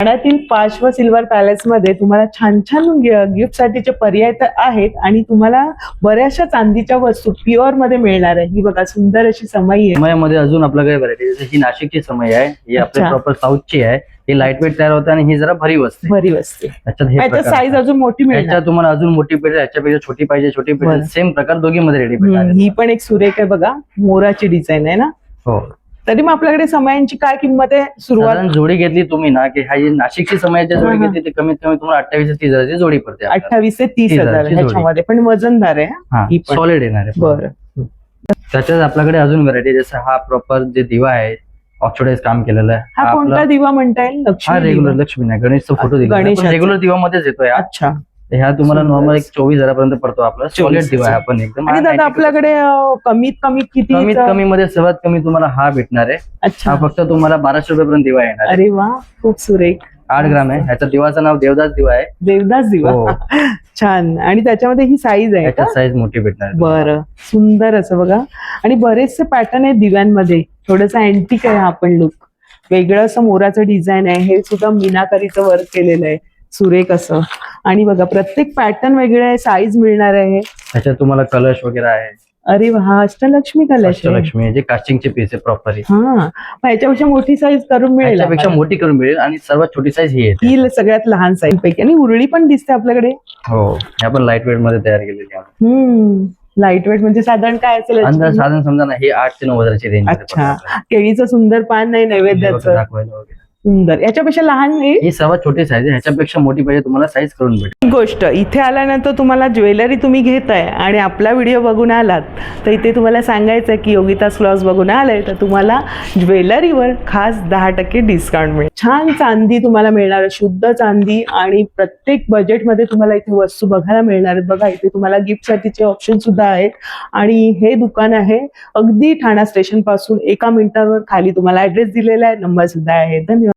ठाण्यातील पाचवा silver palace मध्ये तुम्हाला छान छान गिफ्ट साठीचे पर्याय तर आहेत आणि तुम्हाला बऱ्याचशा चांदीच्या वस्तू प्युअर मध्ये मिळणार आहे. ही बघा सुंदर अशी समई आहे. समयामध्ये अजून आपल्याकडे व्हरायटी जशी ही नाशिकची समई आहे, ही आपल्या प्रॉपर साऊथची आहे. ही लाईट वेट तयार होते आणि ही जरा भरीव असते. भरीव असते. त्याच्यात साईज अजून मोठी मिळेल. याच्यात तुम्हाला अजून मोठी पाहिजे, याच्यापेक्षा छोटी पाहिजे, छोटी पाहिजे, सेम प्रकार दोघी मध्ये रेडी भेटणार. ही पण एक सुरेख आहे बघा, मोराची डिझाईन आहे ना. हो. तरी मग आपल्याकडे समयांची काय किंमत आहे? सुरुवात जोडी घेतली तुम्ही ना की हा जी नाशिकची समयाची जोडी घेतली ती कमीत कमी तुम्हाला 28 ते 30 जोडी पडते. 28 ते 30,000 ह्याच्यामध्ये, पण वजनदार आहे. ही सॉलिड येणार आहे. बरं. त्याच्यात आपल्याकडे अजून व्हरायटी जसं हा प्रॉपर जे दिवा आहे ऑक्सिडाइज काम केलेलं आहे. हा कोणता दिवा म्हणता येईल? हा रेग्युलर लक्ष्मी नाही, गणेशचा फोटो दिला रेग्युलर दिवा मध्येच येतोय. अच्छा. ह्या तुम्हाला नॉर्मल 24,000 पर्यंत पडतो. आपला सॉलिड दिवा आहे आपण एकदम. आणि दादा आपल्याकडे कमीत कमी किती? कमीत कमी मध्ये सर्वात कमी तुम्हाला हा भेटणार आहे. अच्छा. हा फक्त तुम्हाला 1200 रुपयापर्यंत दिवा येणार. अरे वा, खूप सुरेख. 8 ग्राम आहे. ह्याच्या दिवाचं नाव देवदास दिवा आहे. देवदास दिवा. छान. आणि त्याच्यामध्ये ही साईज आहे का? साईज मोठी भेटणार. बरं, सुंदर असं बघा. आणि बरेचसे पॅटर्न आहेत दिव्यांमध्ये. थोडंसं अँटिक आहे हा पण लुक. वेगळं असं मोराचं डिझाईन आहे. हे सुद्धा मीनाकारीचं वर्क केलेलं आहे, सुरेख असं. आणि बघा प्रत्येक पॅटर्न वेगळं आहे, साईज मिळणार आहे. ह्याच्यात तुम्हाला कलश वगैरे आहे. अरे हा अष्टलक्ष्मी कलश. अष्टलक्ष्मी जे कास्टिंगचे पीस आहे प्रॉपर. हा, ह्याच्यापेक्षा मोठी साईज करून मिळेल. ह्याच्यापेक्षा मोठी करून मिळेल आणि सर्वात छोटी साईज ही आहे. ही सगळ्यात लहान साईज पैकी. आणि उरळी पण दिसते आपल्याकडे. हो, ह्या पण लाईट वेट मध्ये तयार केलेली आहे. लाईट वेट म्हणजे साधारण काय असेल? साधारण समजा ना हे 8 ते 9,000ची रेंज. अच्छा. केळीचं सुंदर पान नाही नैवेद्याचं. दाखवायला वगैरे सुंदर. याच्यापेक्षा लहान ही सर्वात छोटी साईज आहे. ह्याच्यापेक्षा मोठी पाहिजे तुम्हाला साईज करून भेटेल. गोष्ट इथे आल्यानंतर तुम्हाला ज्वेलरी तुम्ही घेताय आणि आपला व्हिडिओ बघून आलात तर इथे तुम्हाला सांगायचं की योगिताज क्लॉथ्स बघून आलाय तर तुम्हाला ज्वेलरीवर खास 10% डिस्काउंट मिळेल. छान चांदी तुम्हाला मिळणार, शुद्ध चांदी. आणि प्रत्येक बजेटमध्ये तुम्हाला इथे वस्तू बघायला मिळणार आहेत. बघा इथे तुम्हाला गिफ्ट साठीचे ऑप्शन सुद्धा आहेत. आणि हे दुकान आहे अगदी ठाणा स्टेशन पासून 1 मिनिटावर खाली. तुम्हाला ऍड्रेस दिलेला आहे, नंबर सुद्धा आहे. धन्यवाद.